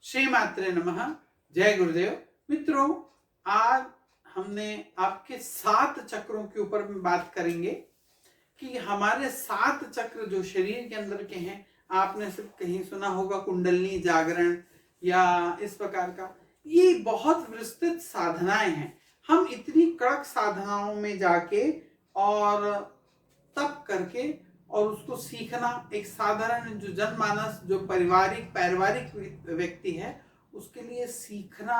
श्री मात्रे नमः। जय गुरुदेव। मित्रों, आज हमने आपके 7 चक्रों के ऊपर में बात करेंगे कि हमारे 7 चक्र जो शरीर के अंदर के हैं, आपने सिर्फ कहीं सुना होगा कुंडलनी जागरण या इस प्रकार का, ये बहुत विस्तृत साधनाएं हैं। हम इतनी कड़क साधनाओं में जाके और तप करके और उसको सीखना, एक साधारण जो जनमानस, जो पारिवारिक व्यक्ति है, उसके लिए सीखना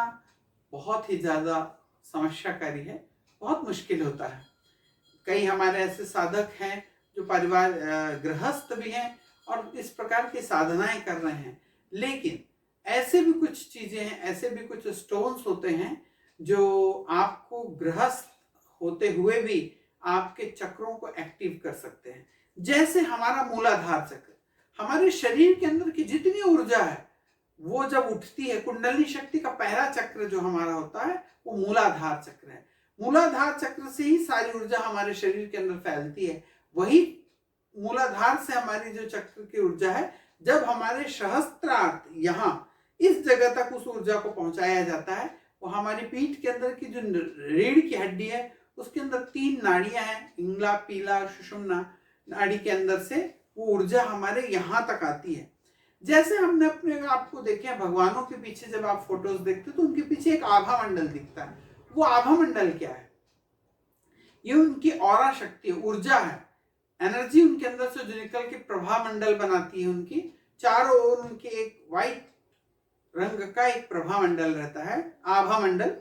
बहुत ही ज्यादा समस्याकारी है, बहुत मुश्किल होता है। कई हमारे ऐसे साधक हैं जो परिवार गृहस्थ भी हैं और इस प्रकार की साधनाएं कर रहे हैं, लेकिन ऐसे भी कुछ चीजें हैं, ऐसे भी कुछ स्टोन्स होते हैं जो आपको गृहस्थ होते हुए भी आपके चक्रों को एक्टिव कर सकते हैं। जैसे हमारा मूलाधार चक्र, हमारे शरीर के अंदर की जितनी ऊर्जा है वो जब उठती है, कुंडली शक्ति का पहला चक्र जो हमारा होता है वो मूलाधार चक्र है। मूलाधार चक्र से ही सारी ऊर्जा हमारे शरीर के अंदर फैलती है। वही मूलाधार से हमारी जो चक्र की ऊर्जा है, जब हमारे सहस्त्रार्थ यहाँ इस जगह तक उस ऊर्जा को पहुंचाया जाता है, वो हमारी पीठ के अंदर की जो रीढ़ की हड्डी है उसके अंदर 3 नाड़ियां हैं, इंगला, पीला, सुषुम्ना नाड़ी के अंदर से वो ऊर्जा हमारे यहां तक आती है। जैसे हमने अपने आपको देखे भगवानों के पीछे जब आप फोटोज देखते तो उनके पीछे एक आभा मंडल दिखता है। वो आभा मंडल क्या है? ये उनकी ऑरा शक्ति है, ऊर्जा है, एनर्जी उनके अंदर से जो निकल के प्रभा मंडल बनाती है। उनकी चारों ओर उनके एक व्हाइट रंग का एक प्रभा मंडल रहता है, आभा मंडल,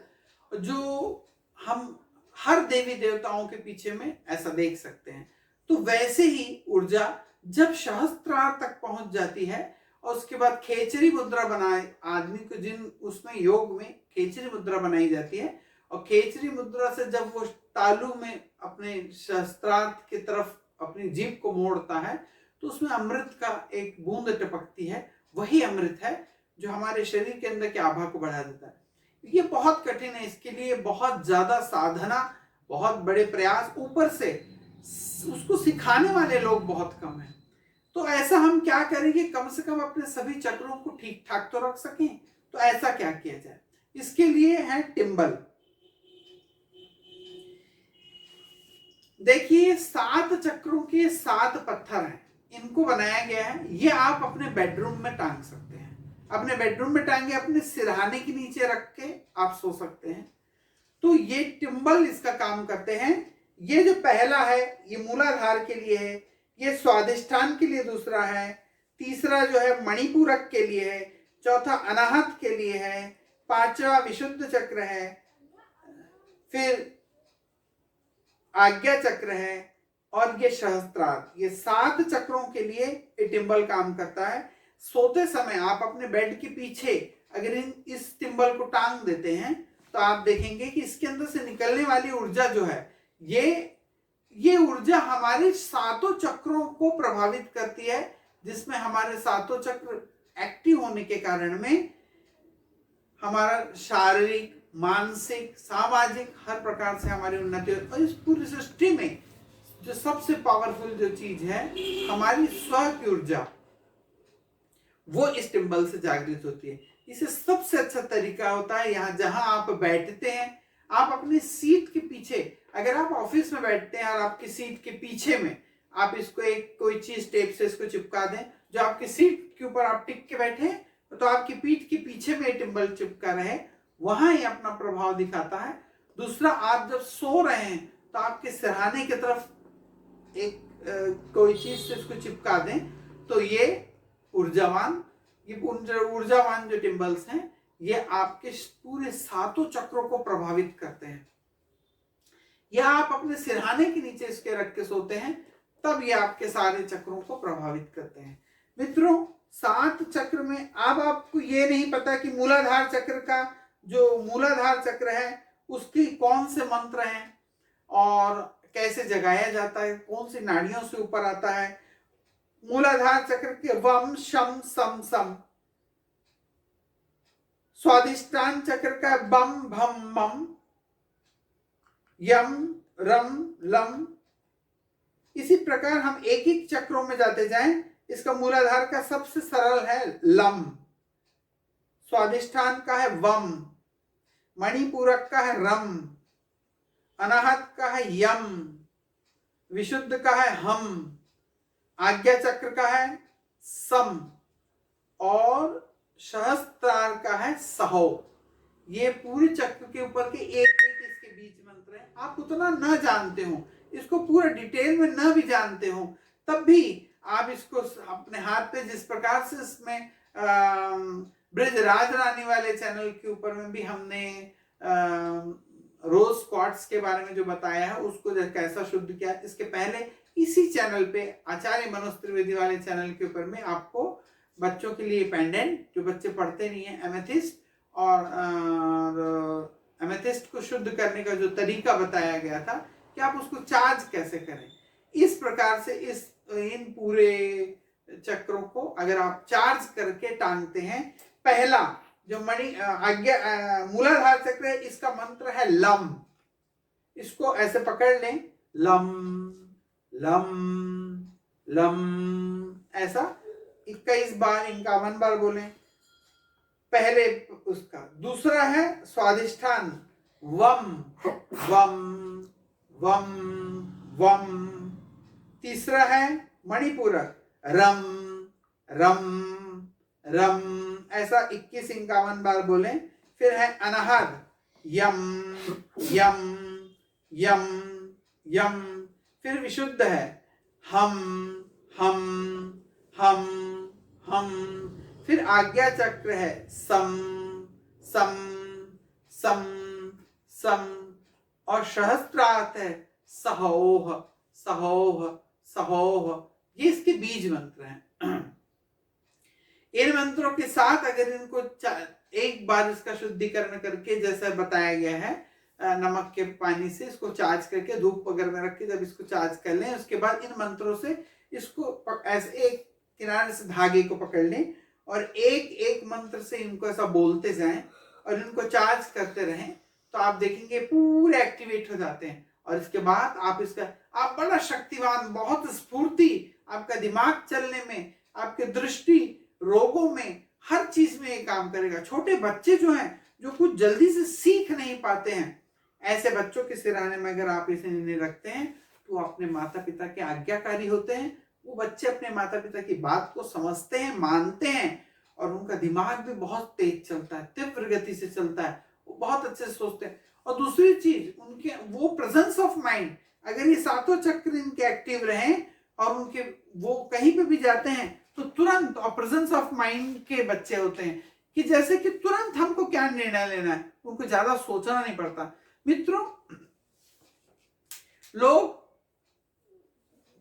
जो हम हर देवी देवताओं के पीछे में ऐसा देख सकते हैं। तो वैसे ही ऊर्जा जब सहस्त्रार तक पहुंच जाती है और उसके बाद खेचरी मुद्रा बनाए आदमी को, जिन उसमें योग में खेचरी मुद्रा बनाई जाती है, और खेचरी मुद्रा से जब वो तालू में अपने सहस्त्रार्थ की तरफ अपनी जीभ को मोड़ता है तो उसमें अमृत का एक बूंद टपकती है। वही अमृत है जो हमारे शरीर के अंदर की आभा को बढ़ा देता है। ये बहुत कठिन है, इसके लिए बहुत ज्यादा साधना, बहुत बड़े प्रयास, ऊपर से उसको सिखाने वाले लोग बहुत कम हैं। तो ऐसा हम क्या करेंगे, कम से कम अपने सभी चक्रों को ठीक ठाक तो रख सकें। तो ऐसा क्या किया जाए? इसके लिए है टिम्बल। देखिए, 7 चक्रों के 7 पत्थर हैं, इनको बनाया गया है। ये आप अपने बेडरूम में टांग सकते हैं, अपने बेडरूम में टांगे, अपने सिरहाने के नीचे रख के आप सो सकते हैं। तो ये टिम्बल इसका काम करते हैं। ये जो पहला है ये मूलाधार के लिए है, ये स्वादिष्ठान के लिए दूसरा है, तीसरा जो है मणिपूरक के लिए है, चौथा अनाहत के लिए है, पांचवा विशुद्ध चक्र है, फिर आज्ञा चक्र है, और ये सहस्त्रार्थ। ये 7 चक्रों के लिए ये टिम्बल काम करता है। सोते समय आप अपने बेड के पीछे अगर इस टिम्बल को टांग देते हैं तो आप देखेंगे कि इसके अंदर से निकलने वाली ऊर्जा जो है, ये ऊर्जा हमारे 7 चक्रों को प्रभावित करती है, जिसमें हमारे 7 चक्र एक्टिव होने के कारण में हमारा शारीरिक, मानसिक, सामाजिक हर प्रकार से हमारी उन्नति होती है। और इस पूरी सृष्टि में जो सबसे पावरफुल जो चीज है, हमारी स्व की ऊर्जा, वो इस टिम्बल से जागृत होती है। इसे सबसे अच्छा तरीका होता है, यहाँ जहां आप बैठते हैं, आप अपनी सीट के पीछे, अगर आप ऑफिस में बैठते हैं और आपकी सीट के पीछे में आप इसको एक कोई चीज टेप से इसको चिपका दें, जो आपकी सीट के ऊपर आप टिक के बैठे, तो आपकी पीठ के पीछे में टिम्बल चिपका रहे, वहां ही अपना प्रभाव दिखाता है। दूसरा, आप जब सो रहे हैं तो आपके सिरहाने की तरफ एक कोई चीज से इसको चिपका दें, तो ये ऊर्जावान जो टिम्बल्स हैं, ये आपके पूरे 7 चक्रों को प्रभावित करते हैं। या आप अपने सिरहाने के नीचे इसके रख के सोते हैं, तब ये आपके सारे चक्रों को प्रभावित करते हैं। मित्रों, 7 चक्र में अब आपको ये नहीं पता कि मूलाधार चक्र का जो मूलाधार चक्र है उसकी कौन से मंत्र हैं और कैसे जगाया जाता है, कौन सी नाड़ियों से ऊपर आता है। मूलाधार चक्र के वम शम सम सम, स्वादिष्टान चक्र का बम भम मम, यम रम लम। इसी प्रकार हम एक एक चक्रों में जाते जाएं। इसका मूलाधार का सबसे सरल है लम, स्वादिष्ठान का है वम, मणिपूरक का है रम, अनाहत का है यम, विशुद्ध का है हम, आज्ञा चक्र का है सम और सहस्त्रार का है सहो। ये पूरे चक्र के ऊपर के एक एक इसके बीच मंत्र है। आप उतना न जानते हो, इसको पूरा डिटेल में न भी जानते हो, तब भी आप इसको अपने हाथ पे, जिस प्रकार से इसमें ब्रिज राज रानी वाले चैनल के ऊपर में भी हमने रोज क्वार्ट्स के बारे में जो बताया है उसको कैसा शुद्ध किया, इसके पहले इसी चैनल पे आचार्य मनोज त्रिवेदी वाले चैनल के ऊपर में आपको बच्चों के लिए पेंडेंट, जो बच्चे पढ़ते नहीं है, एमेथिस्ट और एमेथिस्ट को शुद्ध करने का जो तरीका बताया गया था कि आप उसको चार्ज कैसे करें। इस प्रकार से इन पूरे चक्रों को अगर आप चार्ज करके टांगते हैं, पहला जो मणि आज्ञा मूलाधार चक्र है, इसका मंत्र है लम। इसको ऐसे पकड़ लें, लम लम लम, ऐसा 21 बार 51 बार बोलें पहले उसका। दूसरा है स्वादिष्ठान वम वम वम वम। तीसरा है मणिपूरक रम रम रम, ऐसा 21-51 बार बोलें। फिर है अनाहत यम यम यम यम। फिर विशुद्ध है हम हम हम हम। फिर आज्ञा चक्र है सम सम सम सम। और सहस्त्रार्थ है सहोह सहोह सहोह। ये इसके बीज मंत्र हैं। इन मंत्रों के साथ अगर इनको एक बार इसका शुद्धिकरण करके, जैसा बताया गया है, नमक के पानी से इसको चार्ज करके धूप वगैरह में रख के जब इसको चार्ज कर लें, उसके बाद इन मंत्रों से इसको ऐसे एक किनारे से धागे को पकड़ लें और एक एक मंत्र से इनको ऐसा बोलते जाएं और इनको चार्ज करते रहें, तो आप देखेंगे पूरे एक्टिवेट हो जाते हैं। और इसके बाद आप बड़ा शक्तिवान, बहुत स्फूर्ति, आपका दिमाग चलने में, आपके दृष्टि, रोगों में, हर चीज में ये काम करेगा। छोटे बच्चे जो हैं, जो कुछ जल्दी से सीख नहीं पाते हैं, ऐसे बच्चों के सिरहाने में अगर आप इसे रखते हैं तो अपने माता पिता के आज्ञाकारी होते हैं। वो बच्चे अपने माता पिता की बात को समझते हैं, मानते हैं और उनका दिमाग भी बहुत तेज चलता है, तीव्र गति से चलता है, वो बहुत अच्छे से सोचते हैं। और दूसरी चीज, उनके वो प्रेजेंस ऑफ माइंड, अगर ये सातों चक्र इनके एक्टिव रहें और उनके वो कहीं पे भी जाते हैं तो तुरंत, और प्रेजेंस ऑफ माइंड के बच्चे होते हैं कि जैसे कि तुरंत हमको क्या निर्णय लेना है, उनको ज्यादा सोचना नहीं पड़ता। मित्रों, लोग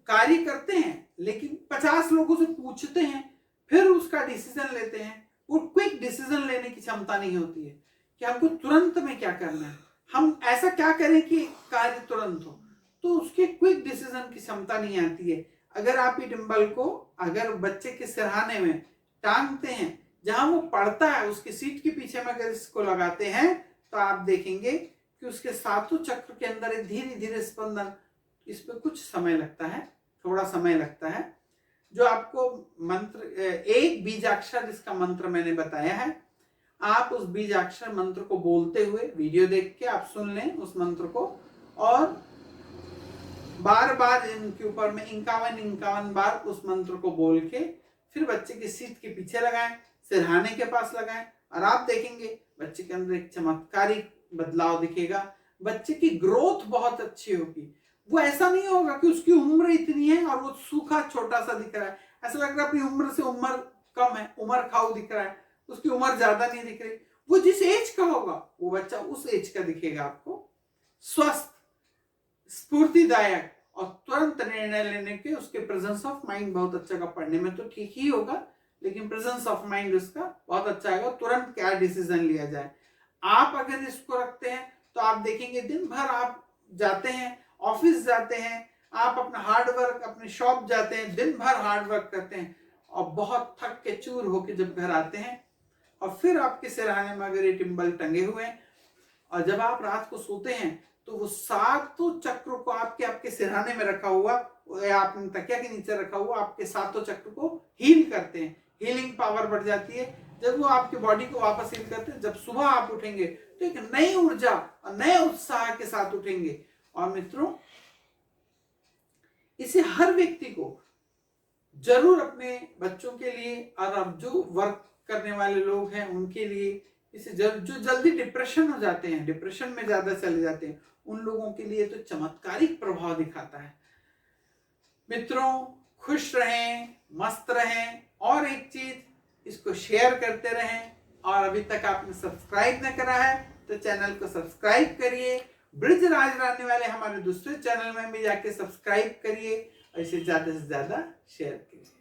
कार्य करते हैं लेकिन 50 लोगों से पूछते हैं फिर उसका डिसीजन लेते हैं। वो क्विक डिसीजन लेने की क्षमता नहीं होती है कि हमको तुरंत में क्या करना है, हम ऐसा क्या करें कि कार्य तुरंत हो, तो उसके क्विक डिसीजन की क्षमता नहीं आती है। अगर आप ये डिम्बल को अगर बच्चे के सिरहाने में टांगते हैं, जहां वो पढ़ता है उसके सीट के पीछे में अगर इसको लगाते हैं, तो आप देखेंगे कि उसके सातों चक्र के अंदर एक धीरे धीरे स्पंदन, इसमें कुछ समय लगता है, थोड़ा समय लगता है। जो आपको मंत्र, एक बीजाक्षर जिसका मंत्र मैंने बताया है, आप उस बीजाक्षर मंत्र को बोलते हुए वीडियो देख के आप सुन लें उस मंत्र को, और बार बार इनके ऊपर में 51 बार उस मंत्र को बोल के फिर बच्चे की सीट के पीछे लगाएं, सिरहाने के पास लगाएं, और आप देखेंगे बच्चे के अंदर एक चमत्कारी बदलाव दिखेगा। बच्चे की ग्रोथ बहुत अच्छी होगी। वो ऐसा नहीं होगा कि उसकी उम्र इतनी है और वो सूखा छोटा सा दिख रहा है, ऐसा लग रहा है अपनी उम्र से उम्र कम है, उम्र खाऊ दिख रहा है, उसकी उम्र ज्यादा नहीं दिख रही। वो जिस एज का होगा वो बच्चा उस एज का दिखेगा आपको, स्वस्थ, स्फूर्तिदायक और तुरंत निर्णय लेने के। उसके प्रेजेंस ऑफ माइंड बहुत अच्छा होगा। पढ़ने में तो ठीक ही होगा लेकिन प्रेजेंस ऑफ माइंड उसका बहुत अच्छा आएगा, तुरंत क्या डिसीजन लिया जाए। आप अगर इसको रखते हैं तो आप देखेंगे दिन भर आप जाते हैं, ऑफिस जाते हैं, आप अपना हार्ड वर्क, अपने शॉप जाते हैं, दिन भर हार्ड वर्क करते हैं और बहुत थक के चूर होके जब घर आते हैं और फिर आपके सिरहाने में अगर ये टिम्बल टंगे हुए हैं और जब आप रात को सोते हैं तो वो सातों चक्रों को आपके सिरहाने में रखा हुआ या आपने तकिया के नीचे रखा हुआ आपके सातों चक्र को हील करते हैं। हीलिंग पावर बढ़ जाती है। जब वो आपकी बॉडी को वापस हील करते हैं, जब सुबह आप उठेंगे तो एक नई ऊर्जा और नए उत्साह के साथ उठेंगे। और मित्रों, इसे हर व्यक्ति को जरूर अपने बच्चों के लिए और अब जो वर्क करने वाले लोग हैं उनके लिए, इसे जो जल्दी डिप्रेशन हो जाते हैं, डिप्रेशन में ज्यादा चले जाते हैं, उन लोगों के लिए तो चमत्कारिक प्रभाव दिखाता है। मित्रों, खुश रहें, मस्त रहें, और एक चीज, इसको शेयर करते रहें। और अभी तक आपने सब्सक्राइब न करा है तो चैनल को सब्सक्राइब करिए। ब्रिज राज रहने वाले हमारे दूसरे चैनल में भी जाके सब्सक्राइब करिए और इसे ज्यादा से ज्यादा शेयर करिए।